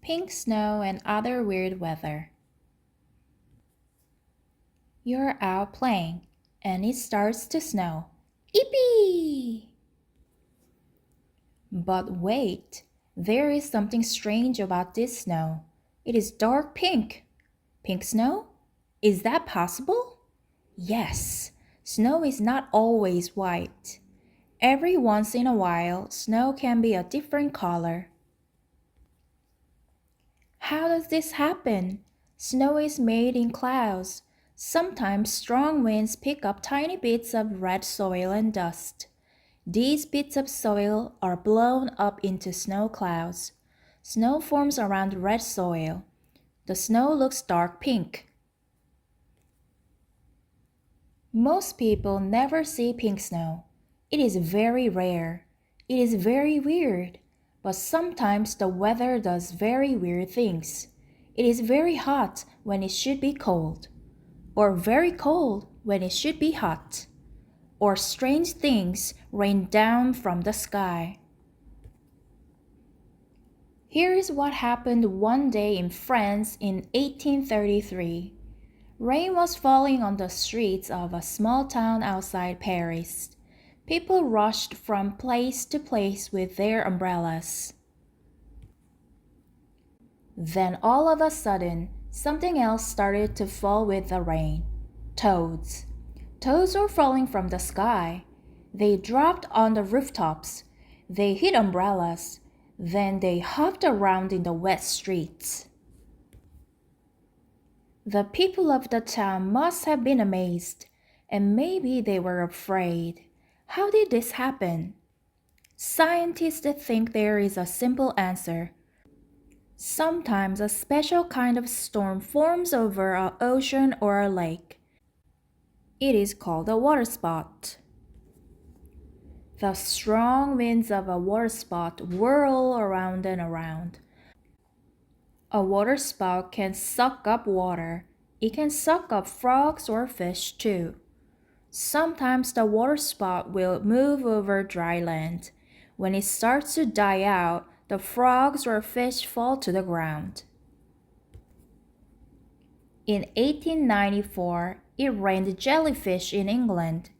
Pink snow and other weird weather. You're out playing, and it starts to snow. Yippee! But wait, there is something strange about this snow. It is dark pink. Pink snow? Is that possible? Yes, snow is not always white. Every once in a while, snow can be a different color. How does this happen? Snow is made in clouds. Sometimes strong winds pick up tiny bits of red soil and dust. These bits of soil are blown up into snow clouds. Snow forms around red soil. The snow looks dark pink. Most people never see pink snow. It is very rare. It is very weird. But sometimes the weather does very weird things. It is very hot when it should be cold, or very cold when it should be hot, or strange things rain down from the sky. Here is what happened one day in France in 1833. Rain was falling on the streets of a small town outside Paris. People rushed from place to place with their umbrellas. Then all of a sudden, something else started to fall with the rain. Toads. Toads were falling from the sky. They dropped on the rooftops. They hit umbrellas. Then they hopped around in the wet streets. The people of the town must have been amazed, and maybe they were afraid. How did this happen? Scientists think there is a simple answer. Sometimes a special kind of storm forms over an ocean or a lake. It is called a waterspout. The strong winds of a waterspout whirl around and around. A waterspout can suck up water. It can suck up frogs or fish too. Sometimes the waterspout will move over dry land. When it starts to die out, the frogs or fish fall to the ground. In 1894, it rained jellyfish in England.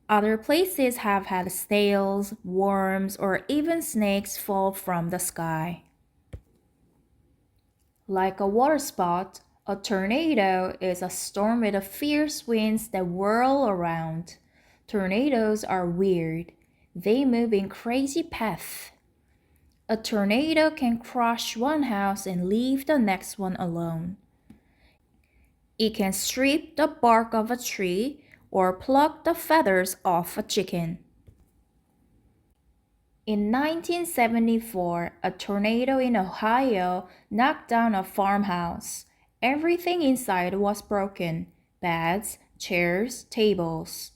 Other places have had snails, worms, or even snakes fall from the sky. Like a waterspout, a tornado is a storm with fierce winds that whirl around. Tornadoes are weird. They move in crazy paths. A tornado can crush one house and leave the next one alone. It can strip the bark of a tree or pluck the feathers off a chicken. In 1974, a tornado in Ohio knocked down a farmhouse. Everything inside was broken: beds, chairs, tables.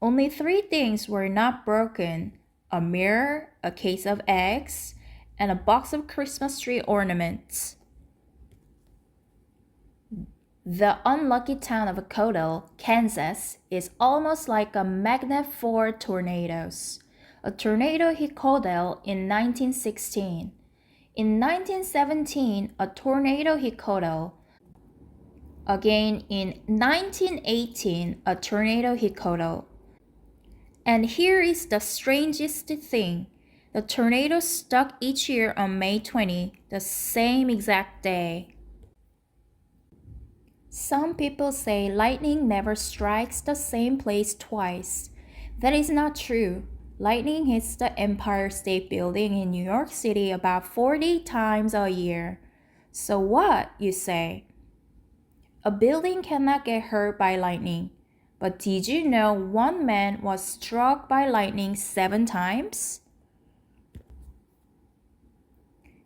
Only 3 things were not broken: a mirror, a case of eggs, and a box of Christmas tree ornaments. The unlucky town of Codell, Kansas, is almost like a magnet for tornadoes. A tornado hit Codell in 1916. In 1917, a tornado hit Codell. Again, in 1918, a tornado hit Codell. And here is the strangest thing. The tornado struck each year on May 20, the same exact day. Some people say lightning never strikes the same place twice. That is not true. Lightning hits the Empire State Building in New York City about 40 times a year. So what, you say? A building cannot get hurt by lightning. But did you know one man was struck by lightning 7 times?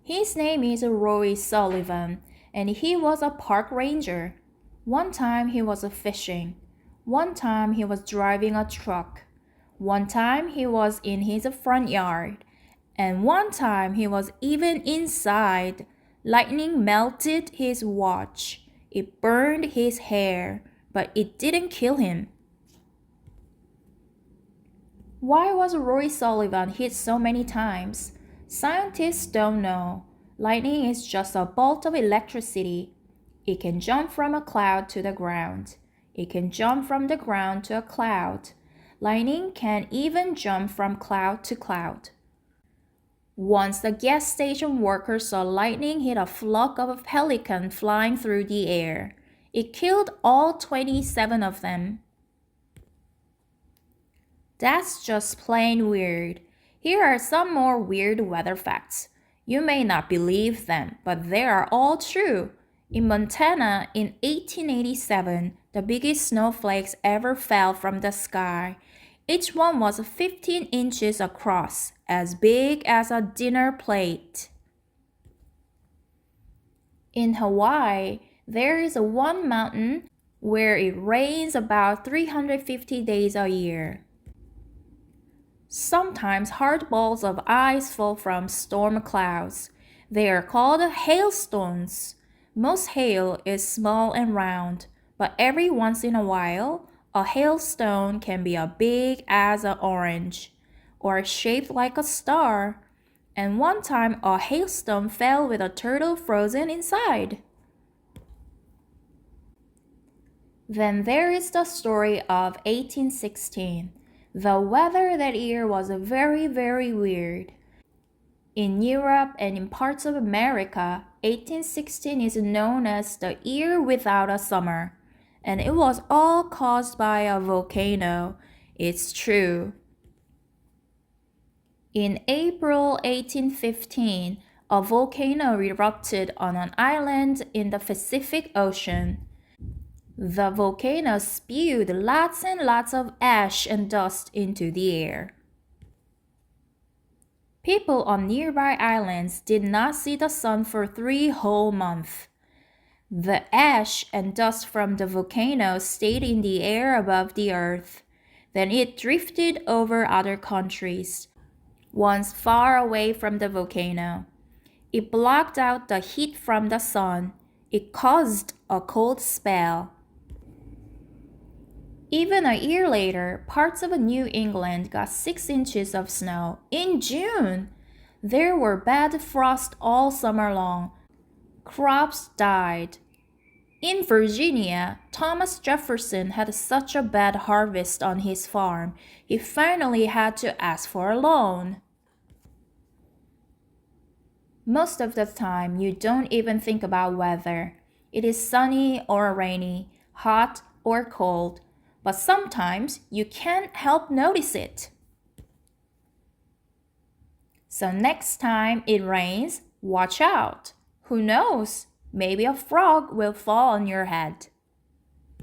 His name is Roy Sullivan, and he was a park ranger. One time he was fishing. One time he was driving a truck. One time he was in his front yard. And one time he was even inside. Lightning melted his watch. It burned his hair, but it didn't kill him. Why was Roy Sullivan hit so many times? Scientists don't know. Lightning is just a bolt of electricity. It can jump from a cloud to the ground. It can jump from the ground to a cloud. Lightning can even jump from cloud to cloud. Once the gas station workers saw lightning hit a flock of pelicans flying through the air. It killed all 27 of them. That's just plain weird. Here are some more weird weather facts. You may not believe them, but they are all true. In Montana in 1887, the biggest snowflakes ever fell from the sky. Each one was 15 inches across, as big as a dinner plate. In Hawaii, there is one mountain where it rains about 350 days a year. Sometimes hard balls of ice fall from storm clouds. They are called hailstones. Most hail is small and round, but every once in a while, a hailstone can be as big as an orange, or shaped like a star. And one time a hailstone fell with a turtle frozen inside. Then there is the story of 1816. The weather that year was very, very weird. In Europe and in parts of America, 1816 is known as the year without a summer, and it was all caused by a volcano. It's true. In April 1815, a volcano erupted on an island in the Pacific Ocean. The volcano spewed lots and lots of ash and dust into the air. People on nearby islands did not see the sun for 3 whole months. The ash and dust from the volcano stayed in the air above the earth. Then it drifted over other countries, once far away from the volcano. It blocked out the heat from the sun. It caused a cold spell. Even a year later, parts of New England got 6 inches of snow in June. There were bad frosts all summer long. Crops died. In Virginia, Thomas Jefferson had such a bad harvest on his farm, he finally had to ask for a loan. Most of the time, you don't even think about weather. It is sunny or rainy, hot or cold. But sometimes you can't help notice it. So next time it rains, watch out. Who knows? Maybe a frog will fall on your head.